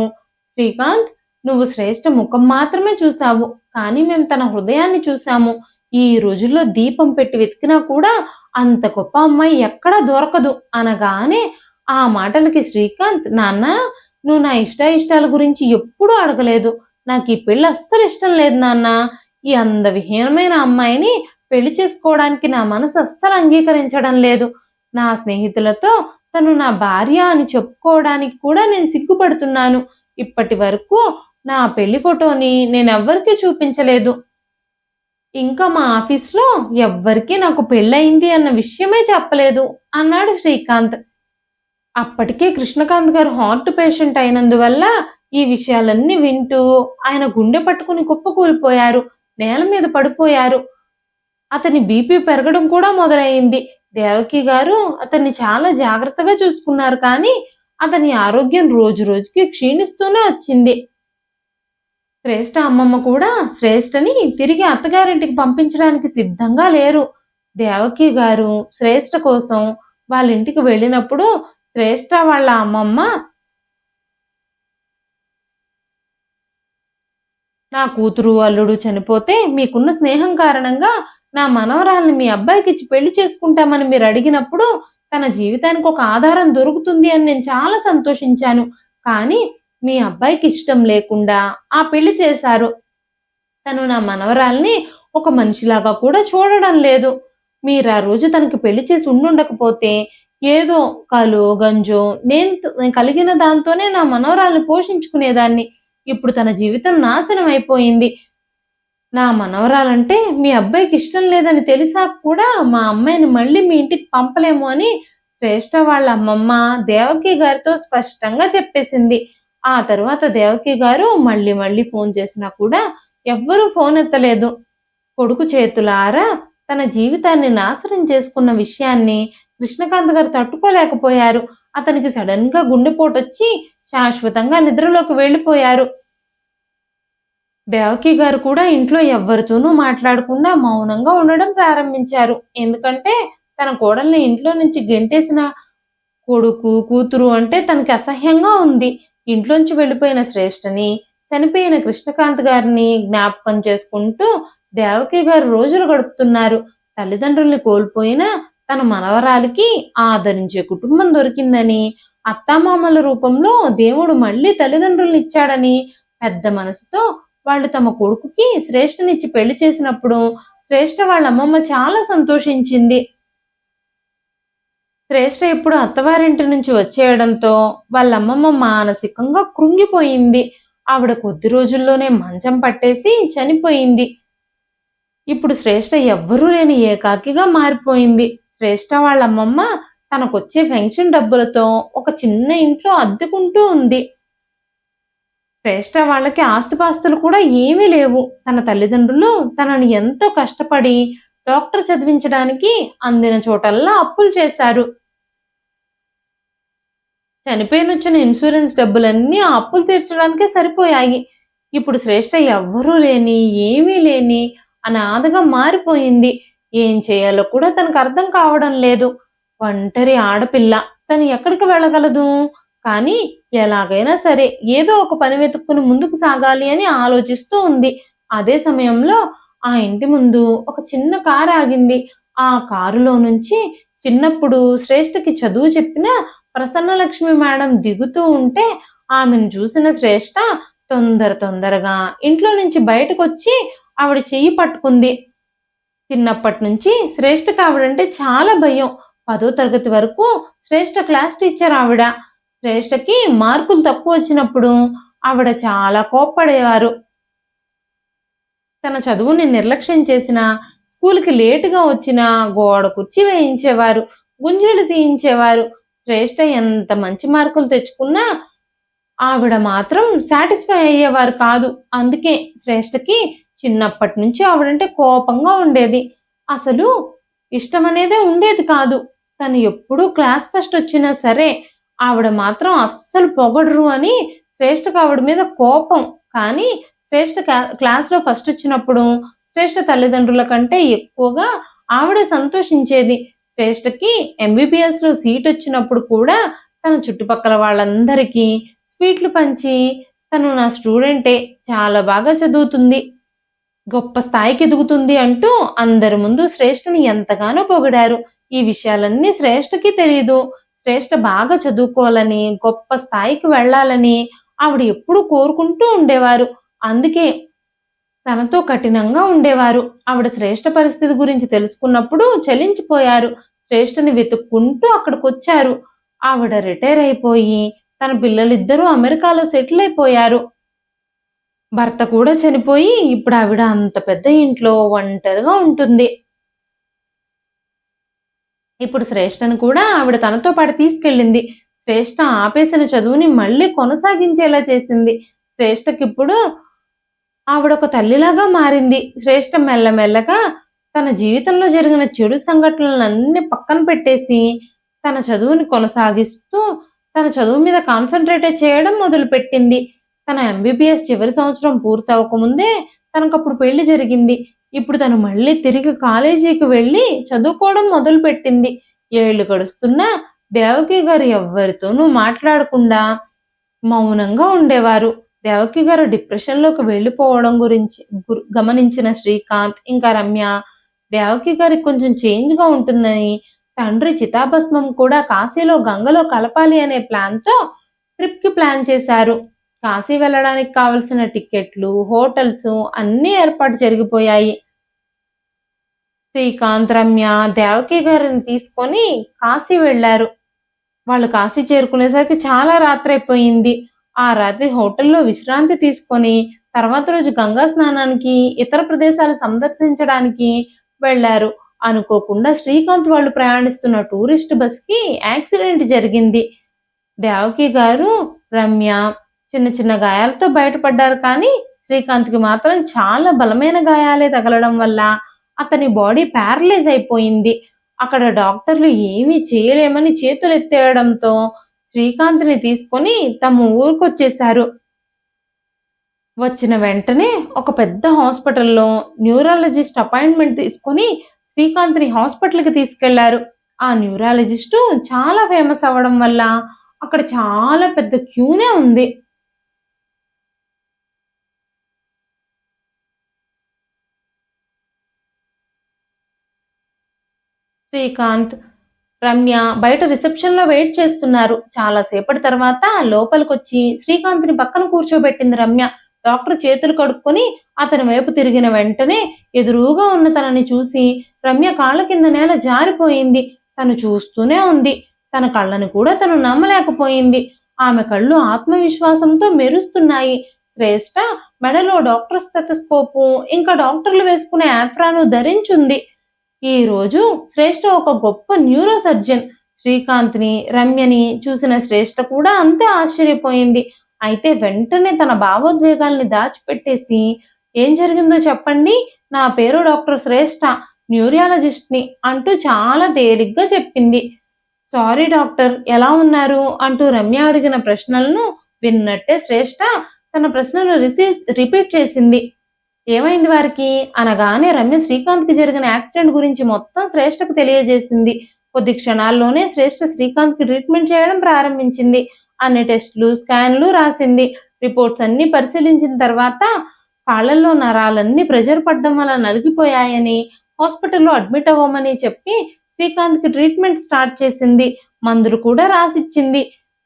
శ్రీకాంత్, నువ్వు శ్రేష్ఠ ముఖం మాత్రమే చూసావు. కానీ మేము తన హృదయాన్ని చూసాము. ఈ రోజుల్లో దీపం పెట్టి వెతికినా కూడా అంత గొప్ప అమ్మాయి ఎక్కడా దొరకదు అనగానే ఆ మాటలకి శ్రీకాంత్, నాన్న, నువ్వు నా ఇష్టాయిష్టాల గురించి ఎప్పుడూ అడగలేదు. నాకు ఈ పెళ్లి అస్సలు ఇష్టం లేదు నాన్న. ఈ అందవిహీనమైన అమ్మాయిని పెళ్లి చేసుకోవడానికి నా మనసు అస్సలు అంగీకరించడం లేదు. నా స్నేహితులతో తను నా భార్య అని చెప్పుకోవడానికి కూడా నేను సిగ్గుపడుతున్నాను. ఇప్పటి వరకు నా పెళ్లి ఫోటోని నేనెవ్వరికీ చూపించలేదు. ఇంకా మా ఆఫీస్‌లో ఎవ్వరికీ నాకు పెళ్లయింది అన్న విషయమే చెప్పలేదు అన్నాడు శ్రీకాంత్. అప్పటికే కృష్ణకాంత్ గారు హార్ట్ పేషెంట్ అయినందువల్ల ఈ విషయాలన్నీ వింటూ ఆయన గుండె పట్టుకుని కుప్పకూలిపోయారు. నేల మీద పడిపోయారు. అతని బీపీ పెరగడం కూడా మొదలయింది. దేవకి గారు అతన్ని చాలా జాగ్రత్తగా చూసుకున్నారు కానీ అతని ఆరోగ్యం రోజు రోజుకి క్షీణిస్తూనే వచ్చింది. శ్రేష్ఠ అమ్మమ్మ కూడా శ్రేష్ఠని తిరిగి అత్తగారింటికి పంపించడానికి సిద్ధంగా లేరు. దేవకి గారు శ్రేష్ఠ కోసం వాళ్ళ ఇంటికి వెళ్ళినప్పుడు శ్రేష్ఠ వాళ్ళ అమ్మమ్మ, నా కూతురు అల్లుడు చనిపోతే మీకున్న స్నేహం కారణంగా నా మనవరాల్ని మీ అబ్బాయికిచ్చి పెళ్లి చేసుకుంటామని మీరు అడిగినప్పుడు తన జీవితానికి ఒక ఆధారం దొరుకుతుంది అని నేను చాలా సంతోషించాను. కానీ మీ అబ్బాయికి ఇష్టం లేకుండా ఆ పెళ్లి చేశారు. తను నా మనవరాల్ని ఒక మనిషిలాగా కూడా చూడడం లేదు. మీరు ఆ రోజు తనకి పెళ్లి చేసి ఉండుండకపోతే ఏదో కలో గంజో నేను కలిగిన దాంతోనే నా మనవరాల్ని పోషించుకునేదాన్ని. ఇప్పుడు తన జీవితం నాశనం అయిపోయింది. నా మనవరాలంటే మీ అబ్బాయికి ఇష్టం లేదని తెలిసాక కూడా మా అమ్మాయిని మళ్ళీ మీ ఇంటికి పంపలేము అని శ్రేష్ఠ వాళ్ళ అమ్మమ్మ దేవకి గారితో స్పష్టంగా చెప్పేసింది. ఆ తరువాత దేవకి గారు మళ్ళీ మళ్ళీ ఫోన్ చేసినా కూడా ఎవ్వరూ ఫోన్ ఎత్తలేదు. కొడుకు చేతులారా తన జీవితాన్ని నాశనం చేసుకున్న విషయాన్ని కృష్ణకాంత్ గారు తట్టుకోలేకపోయారు. అతనికి సడన్ గా గుండెపోటొచ్చి శాశ్వతంగా నిద్రలోకి వెళ్ళిపోయారు. దేవకి గారు కూడా ఇంట్లో ఎవ్వరితోనూ మాట్లాడకుండా మౌనంగా ఉండడం ప్రారంభించారు. ఎందుకంటే తన కోడల్ని ఇంట్లో నుంచి గెంటేసిన కొడుకు, కూతురు అంటే తనకి అసహ్యంగా ఉంది. ఇంట్లోంచి వెళ్ళిపోయిన శ్రేష్ఠని, చనిపోయిన కృష్ణకాంత్ గారిని జ్ఞాపకం చేసుకుంటూ దేవకి గారు రోజులు గడుపుతున్నారు. తల్లిదండ్రుల్ని కోల్పోయిన తన మనవరాలికి ఆదరించే కుటుంబం దొరికిందని, అత్తామామల రూపంలో దేవుడు మళ్ళీ తల్లిదండ్రుల్ని ఇచ్చాడని పెద్ద మనసుతో వాళ్ళు తమ కొడుకుకి శ్రేష్ఠనిచ్చి పెళ్లి చేసినప్పుడు శ్రేష్ఠ వాళ్ళ అమ్మమ్మ చాలా సంతోషించింది. శ్రేష్ఠ ఇప్పుడు అత్తవారింటి నుంచి వచ్చేయడంతో వాళ్ళ అమ్మమ్మ మానసికంగా కృంగిపోయింది. ఆవిడ కొద్ది రోజుల్లోనే మంచం పట్టేసి చనిపోయింది. ఇప్పుడు శ్రేష్ఠ ఎవ్వరూ లేని ఏకాకిగా మారిపోయింది. శ్రేష్ఠ వాళ్ళ అమ్మమ్మ తనకొచ్చే పెన్షన్ డబ్బులతో ఒక చిన్న ఇంట్లో అద్దెకుంటూ ఉంది. శ్రేష్ఠ వాళ్ళకి ఆస్తిపాస్తులు కూడా ఏమీ లేవు. తన తల్లిదండ్రులు తనని ఎంతో కష్టపడి డాక్టర్ చదివించడానికి అందిన చోటల్లా అప్పులు చేశారు. చనిపోయినొచ్చిన ఇన్సూరెన్స్ డబ్బులన్నీ ఆ అప్పులు తీర్చడానికే సరిపోయాయి. ఇప్పుడు శ్రేష్ఠ ఎవ్వరూ లేని, ఏమీ లేని అనాథగా మారిపోయింది. ఏం చేయాలో కూడా తనకు అర్థం కావడం లేదు. ఒంటరి ఆడపిల్ల. తను ఎక్కడికి వెళ్ళగలదు? కానీ ఎలాగైనా సరే ఏదో ఒక పని వెతుక్కుని ముందుకు సాగాలి అని ఆలోచిస్తూ ఉంది. అదే సమయంలో ఆ ఇంటి ముందు ఒక చిన్న కారు ఆగింది. ఆ కారులో నుంచి చిన్నప్పుడు శ్రేష్ఠకి చదువు చెప్పిన ప్రసన్నలక్ష్మి మేడం దిగుతూ ఉంటే ఆమెను చూసిన శ్రేష్ఠ తొందరగా ఇంట్లో నుంచి బయటకొచ్చి ఆవిడ చెయ్యి పట్టుకుంది. చిన్నప్పటి నుంచి శ్రేష్ఠకి ఆవిడంటే చాలా భయం. 10వ తరగతి వరకు శ్రేష్ఠ క్లాస్ టీచర్ ఆవిడ. శ్రేష్ఠకి మార్కులు తక్కువ వచ్చినప్పుడు ఆవిడ చాలా కోప్పడేవారు. తన చదువుని నిర్లక్ష్యం చేసిన, స్కూల్కి లేటుగా వచ్చినా గోడ కుర్చీ వేయించేవారు, గుంజీలు తీయించేవారు. శ్రేష్ఠ ఎంత మంచి మార్కులు తెచ్చుకున్నా ఆవిడ మాత్రం సాటిస్ఫై అయ్యేవారు కాదు. అందుకే శ్రేష్ఠకి చిన్నప్పటి నుంచి ఆవిడంటే కోపంగా ఉండేది. అసలు ఇష్టమనేదే ఉండేది కాదు. తను ఎప్పుడూ క్లాస్ ఫస్ట్ వచ్చినా సరే ఆవిడ మాత్రం అస్సలు పొగడరు అని శ్రేష్ఠకి ఆవిడ మీద కోపం. కానీ శ్రేష్ఠ క్లాస్లో ఫస్ట్ వచ్చినప్పుడు శ్రేష్ఠ తల్లిదండ్రుల కంటే ఎక్కువగా ఆవిడే సంతోషించేది. శ్రేష్ఠకి ఎంబీబీఎస్లో సీట్ వచ్చినప్పుడు కూడా తన చుట్టుపక్కల వాళ్ళందరికీ స్వీట్లు పంచి తను నా స్టూడెంటే, చాలా బాగా చదువుతుంది, గొప్ప స్థాయికి ఎదుగుతుంది అంటూ అందరి ముందు శ్రేష్ఠని ఎంతగానో పొగిడారు. ఈ విషయాలన్నీ శ్రేష్ఠకి తెలీదు. శ్రేష్ఠ బాగా చదువుకోవాలని, గొప్ప స్థాయికి వెళ్ళాలని ఆవిడ ఎప్పుడూ కోరుకుంటూ ఉండేవారు. అందుకే తనతో కఠినంగా ఉండేవారు. ఆవిడ శ్రేష్ఠ పరిస్థితి గురించి తెలుసుకున్నప్పుడు చలించిపోయారు. శ్రేష్ఠని వెతుక్కుంటూ అక్కడికొచ్చారు. ఆవిడ రిటైర్ అయిపోయి తన పిల్లలిద్దరూ అమెరికాలో సెటిల్ అయిపోయారు. భర్త కూడా చనిపోయి ఇప్పుడు ఆవిడ అంత పెద్ద ఇంట్లో ఒంటరిగా ఉంటుంది. ఇప్పుడు శ్రేష్ఠను కూడా ఆవిడ తనతో పాటు తీసుకెళ్ళింది. శ్రేష్ఠ ఆపేసిన చదువుని మళ్ళీ కొనసాగించేలా చేసింది. శ్రేష్ఠకిప్పుడు ఆవిడొక తల్లిలాగా మారింది. శ్రేష్ఠ మెల్లమెల్లగా తన జీవితంలో జరిగిన చెడు సంఘటనలన్నీ పక్కన పెట్టేసి తన చదువుని కొనసాగిస్తూ తన చదువు మీద కాన్సన్ట్రేట్ చేయడం మొదలుపెట్టింది. తన ఎంబీబీఎస్ చివరి సంవత్సరం పూర్తవకముందే తనకప్పుడు పెళ్లి జరిగింది. ఇప్పుడు తను మళ్ళీ తిరిగి కాలేజీకి వెళ్ళి చదువుకోవడం మొదలుపెట్టింది. ఏళ్లు గడుస్తున్నా దేవకి గారు ఎవ్వరితోనూ మాట్లాడకుండా మౌనంగా ఉండేవారు. దేవకి గారు డిప్రెషన్లోకి వెళ్ళిపోవడం గురించి గమనించిన శ్రీకాంత్ ఇంకా రమ్య దేవకి గారికి కొంచెం చేంజ్గా ఉంటుందని తండ్రి చితాభస్మం కూడా కాశీలో గంగలో కలపాలి అనే ప్లాన్తో ట్రిప్కి ప్లాన్ చేశారు. కాశీ వెళ్ళడానికి కావలసిన టికెట్లు, హోటల్స్ అన్నీ ఏర్పాటు జరిగిపోయాయి. శ్రీకాంత్, రమ్య దేవకి గారిని తీసుకొని కాశీ వెళ్లారు. వాళ్ళు కాశీ చేరుకునేసరికి చాలా రాత్రి అయిపోయింది. ఆ రాత్రి హోటల్లో విశ్రాంతి తీసుకొని తర్వాత రోజు గంగా స్నానానికి, ఇతర ప్రదేశాలు సందర్శించడానికి వెళ్లారు. అనుకోకుండా శ్రీకాంత్ వాళ్ళు ప్రయాణిస్తున్న టూరిస్ట్ బస్‌కి యాక్సిడెంట్ జరిగింది. దేవకి గారు, రమ్య చిన్న చిన్న గాయాలతో బయటపడ్డారు కానీ, శ్రీకాంత్‌కి మాత్రం చాలా బలమైన గాయాలే తగలడం వల్ల అతని బాడీ ప్యారలైజ్ అయిపోయింది. అక్కడ డాక్టర్లు ఏమీ చేయలేమని చేతులెత్తేయడంతో శ్రీకాంత్‌ని తీసుకొని తమ ఊరికొచ్చేశారు. వచ్చిన వెంటనే ఒక పెద్ద హాస్పిటల్‌లో న్యూరాలజిస్ట్ అపాయింట్‌మెంట్ తీసుకొని శ్రీకాంత్‌ని హాస్పిటల్‌కి తీసుకెళ్లారు. ఆ న్యూరాలజిస్టు చాలా ఫేమస్ అవ్వడం వల్ల అక్కడ చాలా పెద్ద క్యూనే ఉంది. శ్రీకాంత్, రమ్య బయట రిసెప్షన్‌లో వెయిట్ చేస్తున్నారు. చాలా సేపటి తర్వాత లోపలికొచ్చి శ్రీకాంత్‌ని పక్కన కూర్చోబెట్టింది రమ్య. డాక్టర్ చేతులు కడుక్కొని అతని వైపు తిరిగిన వెంటనే ఎదురుగా ఉన్న తనని చూసి రమ్య కాళ్ళ కింద నేల జారిపోయింది. తను చూస్తూనే ఉంది. తన కళ్ళని కూడా తను నమ్మలేకపోయింది. ఆమె కళ్ళు ఆత్మవిశ్వాసంతో మెరుస్తున్నాయి. శ్రేష్ఠ మెడలో డాక్టర్ స్టెతస్కోపు, ఇంకా డాక్టర్లు వేసుకునే యాప్రాను ధరించుంది. ఈరోజు శ్రేష్ఠ ఒక గొప్ప న్యూరో సర్జన్. శ్రీకాంత్‌ని, రమ్యని చూసిన శ్రేష్ఠ కూడా అంతే ఆశ్చర్యపోయింది. అయితే వెంటనే తన భావోద్వేగాల్ని దాచిపెట్టేసి, "ఏం జరిగిందో చెప్పండి. నా పేరు డాక్టర్ శ్రేష్ఠ. న్యూరియాలజిస్ట్‌ని" అంటూ చాలా తేలిగ్గా చెప్పింది. "సారీ డాక్టర్, ఎలా ఉన్నారు?" అంటూ రమ్య అడిగిన ప్రశ్నలను విన్నట్టే శ్రేష్ఠ తన ప్రశ్నలు రిపీట్ చేసింది. ఏమైంది వారికి? అనగానే రమ్య శ్రీకాంత్‌కి జరిగిన యాక్సిడెంట్ గురించి మొత్తం శ్రేష్ఠకు తెలియజేసింది. కొద్ది క్షణాల్లోనే శ్రేష్ఠ శ్రీకాంత్‌కి ట్రీట్మెంట్ చేయడం ప్రారంభించింది. అన్ని టెస్టులు, స్కాన్‌లు రాసింది. రిపోర్ట్స్ అన్నీ పరిశీలించిన తర్వాత కాళ్ళల్లో నరాలన్నీ ప్రెషర్ పడడం వల్ల నలిగిపోయాయని, హాస్పిటల్‌లో అడ్మిట్ అవ్వమని చెప్పి శ్రీకాంత్‌కి ట్రీట్మెంట్ స్టార్ట్ చేసింది. మందులు కూడా రాసిచ్చింది.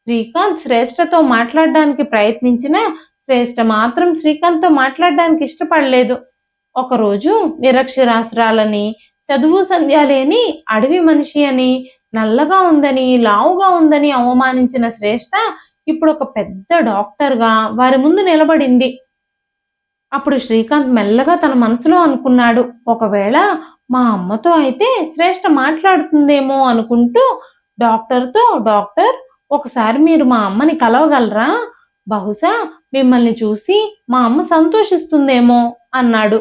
శ్రీకాంత్ శ్రేష్ఠతో మాట్లాడడానికి ప్రయత్నించినా శ్రేష్ఠ మాత్రం శ్రీకాంత్‌తో మాట్లాడడానికి ఇష్టపడలేదు. ఒకరోజు నిరక్షరాస్యురాలని, చదువు సంధ్య లేని అడవి మనిషి అని, నల్లగా ఉందని, లావుగా ఉందని అవమానించిన శ్రేష్ఠ ఇప్పుడొక పెద్ద డాక్టర్‌గా వారి ముందు నిలబడింది. అప్పుడు శ్రీకాంత్ మెల్లగా తన మనసులో అనుకున్నాడు. ఒకవేళ మా అమ్మతో అయితే శ్రేష్ఠ మాట్లాడుతుందేమో అనుకుంటూ డాక్టర్‌తో, "డాక్టర్, ఒకసారి మీరు మా అమ్మని కలవగలరా? బహుశా మిమ్మల్ని చూసి మా అమ్మ సంతోషిస్తుందేమో" అన్నాడు.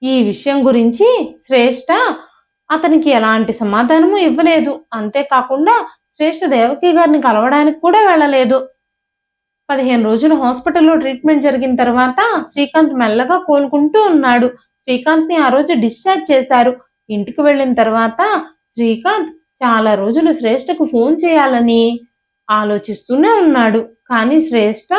ఈ విషయం గురించి శ్రేష్ఠ అతనికి ఎలాంటి సమాధానము ఇవ్వలేదు. అంతేకాకుండా శ్రేష్ఠ దేవకి గారిని కలవడానికి కూడా వెళ్ళలేదు. 15 రోజులు హాస్పిటల్‌లో ట్రీట్మెంట్ జరిగిన తర్వాత శ్రీకాంత్ మెల్లగా కోలుకుంటూ ఉన్నాడు. శ్రీకాంత్‌ని ఆ రోజు డిశ్చార్జ్ చేశారు. ఇంటికి వెళ్ళిన తర్వాత శ్రీకాంత్ చాలా రోజులు శ్రేష్ఠకు ఫోన్ చేయాలని ఆలోచిస్తూనే ఉన్నాడు. కానీ శ్రేష్ఠ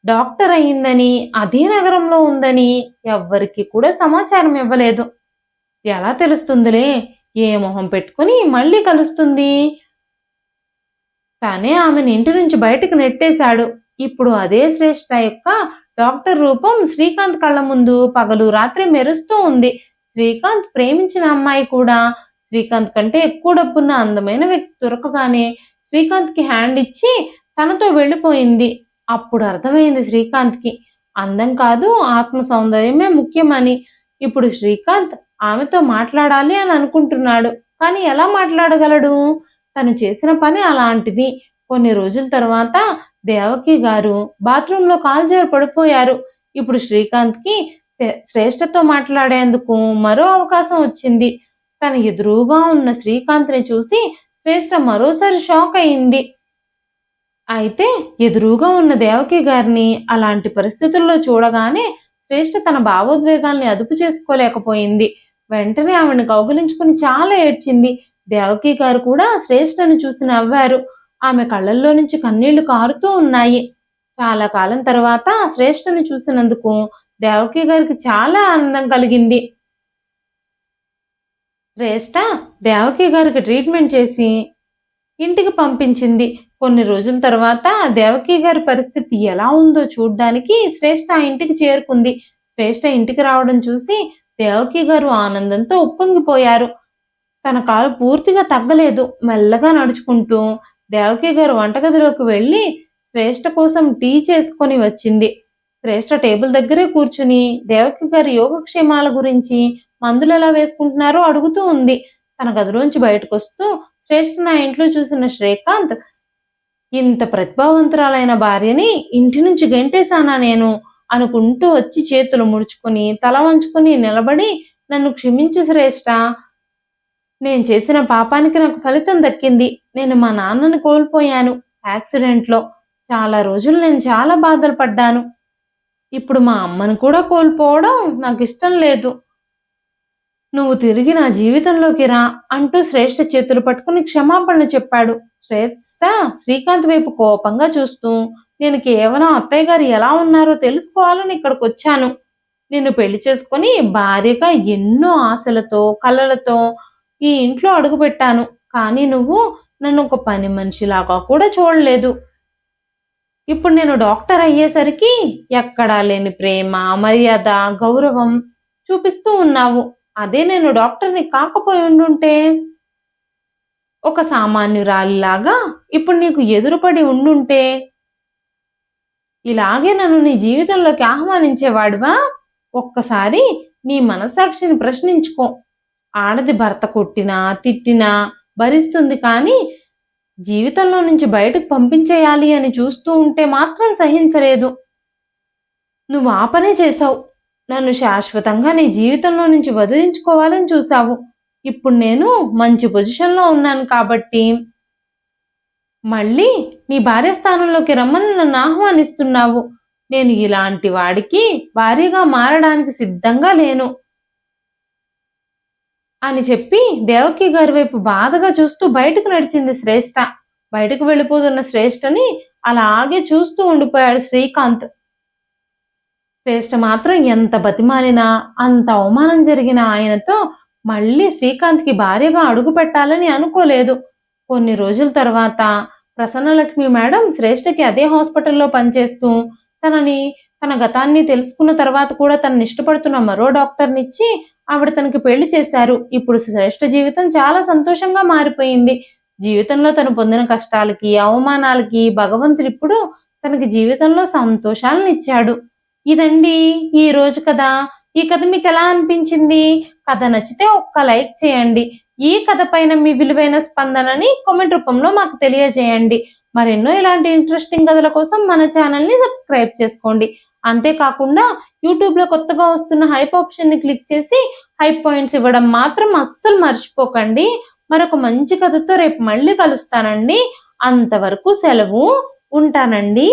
డాక్టర్ అయిందని, అదే నగరంలో ఉందని ఎవ్వరికీ కూడా సమాచారం ఇవ్వలేదు. ఎలా తెలుస్తుందిలే, ఏ మొహం పెట్టుకుని మళ్ళీ కలుస్తుంది? తనే ఆమెను ఇంటి నుంచి బయటకు నెట్టేశాడు. ఇప్పుడు అదే శ్రేష్ఠ యొక్క డాక్టర్ రూపం శ్రీకాంత్ కళ్ళ ముందు పగలు రాత్రి మెరుస్తూ ఉంది. శ్రీకాంత్ ప్రేమించిన అమ్మాయి కూడా శ్రీకాంత్ కంటే ఎక్కువ డబ్బున్న అందమైన వ్యక్తి దొరకగానే శ్రీకాంత్‌కి హ్యాండ్ ఇచ్చి తనతో వెళ్ళిపోయింది. అప్పుడు అర్థమైంది శ్రీకాంత్‌కి అందం కాదు, ఆత్మ సౌందర్యమే ముఖ్యమని. ఇప్పుడు శ్రీకాంత్ ఆమెతో మాట్లాడాలి అని అనుకుంటున్నాడు. కానీ ఎలా మాట్లాడగలడు? తను చేసిన పని అలాంటిది. కొన్ని రోజుల తర్వాత దేవకి గారు బాత్రూంలో కాలు జారి పడిపోయారు. ఇప్పుడు శ్రీకాంత్‌కి శ్రేష్ఠతో మాట్లాడేందుకు మరో అవకాశం వచ్చింది. తన ఎదురుగా ఉన్న శ్రీకాంత్‌ని చూసి శ్రేష్ఠ మరోసారి షాక్ అయింది. అయితే ఎదురుగా ఉన్న దేవకి గారిని అలాంటి పరిస్థితుల్లో చూడగానే శ్రేష్ఠ తన భావోద్వేగాల్ని అదుపు చేసుకోలేకపోయింది. వెంటనే ఆమెను కౌగిలించుకుని చాలా ఏడ్చింది. దేవకి గారు కూడా శ్రేష్ఠను చూసి నవ్వారు. ఆమె కళ్ళల్లో నుంచి కన్నీళ్లు కారుతూ ఉన్నాయి. చాలా కాలం తర్వాత శ్రేష్ఠను చూసినందుకు దేవకి గారికి చాలా ఆనందం కలిగింది. శ్రేష్ఠ దేవకి గారికి ట్రీట్మెంట్ చేసి ఇంటికి పంపించింది. కొన్ని రోజుల తర్వాత దేవకి గారి పరిస్థితి ఎలా ఉందో చూడ్డానికి శ్రేష్ఠ ఆ ఇంటికి చేరుకుంది. శ్రేష్ఠ ఇంటికి రావడం చూసి దేవకి గారు ఆనందంతో ఉప్పొంగిపోయారు. తన కాలు పూర్తిగా తగ్గలేదు. మెల్లగా నడుచుకుంటూ దేవకి గారు వంటగదిలోకి వెళ్ళి శ్రేష్ఠ కోసం టీ చేసుకొని వచ్చింది. శ్రేష్ఠ టేబుల్ దగ్గరే కూర్చుని దేవకి గారి యోగక్షేమాల గురించి, మందులు ఎలా వేసుకుంటున్నారో అడుగుతూ ఉంది. తన గదిలోంచి బయటకొస్తూ శ్రేష్ఠ నా ఇంట్లో చూసిన శ్రీకాంత్, ఇంత ప్రతిభావంతురాలైన భార్యని ఇంటి నుంచి గెంటేశానా నేను అనుకుంటూ వచ్చి చేతులు ముడుచుకుని తల వంచుకుని నిలబడి, నన్ను క్షమించు శ్రేష్ఠ, నేను చేసిన పాపానికి నాకు ఫలితం దక్కింది. నేను మా నాన్నని కోల్పోయాను యాక్సిడెంట్లో. చాలా రోజులు నేను చాలా బాధలు పడ్డాను. ఇప్పుడు మా అమ్మను కూడా కోల్పోవడం నాకు ఇష్టం లేదు. నువ్వు తిరిగి నా జీవితంలోకి రా అంటూ శ్రేష్ఠ చేతులు పట్టుకుని క్షమాపణలు చెప్పాడు. శ్రేష్ఠ శ్రీకాంత్ వైపు కోపంగా చూస్తూ, నేను కేవలం అత్తయ్య గారు ఎలా ఉన్నారో తెలుసుకోవాలని ఇక్కడికి వచ్చాను. నిన్ను పెళ్లి చేసుకుని భార్యగా ఎన్నో ఆశలతో కలలతో ఈ ఇంట్లో అడుగుపెట్టాను. కానీ నువ్వు నన్ను ఒక పని మనిషిలాగా కూడా చూడలేదు. ఇప్పుడు నేను డాక్టర్ అయ్యేసరికి ఎక్కడా లేని ప్రేమ, మర్యాద, గౌరవం చూపిస్తూ ఉన్నావు. అదే నేను డాక్టర్ని కాకపోయి ఉండుంటే, ఒక సామాన్యురాలిలాగా ఇప్పుడు నీకు ఎదురుపడి ఉండుంటే, ఇలాగే నన్ను నీ జీవితంలోకి ఆహ్వానించేవాడివా? ఒక్కసారి నీ మనస్సాక్షిని ప్రశ్నించుకో. ఆడది భర్త కొట్టినా తిట్టినా భరిస్తుంది, కానీ జీవితంలో నుంచి బయటకు పంపించేయాలి అని చూస్తూ ఉంటే మాత్రం సహించలేదు. నువ్వు ఆ పనే చేశావు. నన్ను శాశ్వతంగా నీ జీవితంలో నుంచి వదిలించుకోవాలని చూశావు. ఇప్పుడు నేను మంచి పొజిషన్లో ఉన్నాను కాబట్టి మళ్ళీ నీ భార్య స్థానంలోకి రమ్మని నన్ను ఆహ్వానిస్తున్నావు. నేను ఇలాంటి వాడికి భార్యగా మారడానికి సిద్ధంగా లేను అని చెప్పి దేవకి గారి వైపు బాధగా చూస్తూ బయటకు నడిచింది శ్రేష్ఠ. బయటకు వెళ్ళిపోతున్న శ్రేష్ఠని అలాగే చూస్తూ ఉండిపోయాడు శ్రీకాంత్. శ్రేష్ఠ మాత్రం ఎంత బతిమాలినా, అంత అవమానం జరిగిన ఆయనతో మళ్ళీ శ్రీకాంత్కి భార్యగా అడుగు పెట్టాలని అనుకోలేదు. కొన్ని రోజుల తర్వాత ప్రసన్నలక్ష్మి మేడం శ్రేష్ఠకి అదే హాస్పిటల్లో పనిచేస్తూ తన గతాన్ని తెలుసుకున్న తర్వాత కూడా తనని ఇష్టపడుతున్న మరో డాక్టర్నిచ్చి ఆవిడ తనకి పెళ్లి చేశారు. ఇప్పుడు శ్రేష్ఠ జీవితం చాలా సంతోషంగా మారిపోయింది. జీవితంలో తను పొందిన కష్టాలకి, అవమానాలకి భగవంతుడు ఇప్పుడు తనకి జీవితంలో సంతోషాలను ఇచ్చాడు. ఇదండి ఈ రోజు కథ. ఈ కథ మీకు ఎలా అనిపించింది? కథ నచ్చితే ఒక్క లైక్ చేయండి. ఈ కథ పైన మీ విలువైన స్పందనని కామెంట్ రూపంలో మాకు తెలియజేయండి. మరెన్నో ఇలాంటి ఇంట్రెస్టింగ్ కథల కోసం మన ఛానల్ని సబ్స్క్రైబ్ చేసుకోండి. అంతేకాకుండా యూట్యూబ్లో కొత్తగా వస్తున్న హైప్ ఆప్షన్ని క్లిక్ చేసి హైప్ పాయింట్స్ ఇవ్వడం మాత్రం అస్సలు మర్చిపోకండి. మరొక మంచి కథతో రేపు మళ్ళీ కలుస్తానండి. అంతవరకు సెలవు. ఉంటానండి.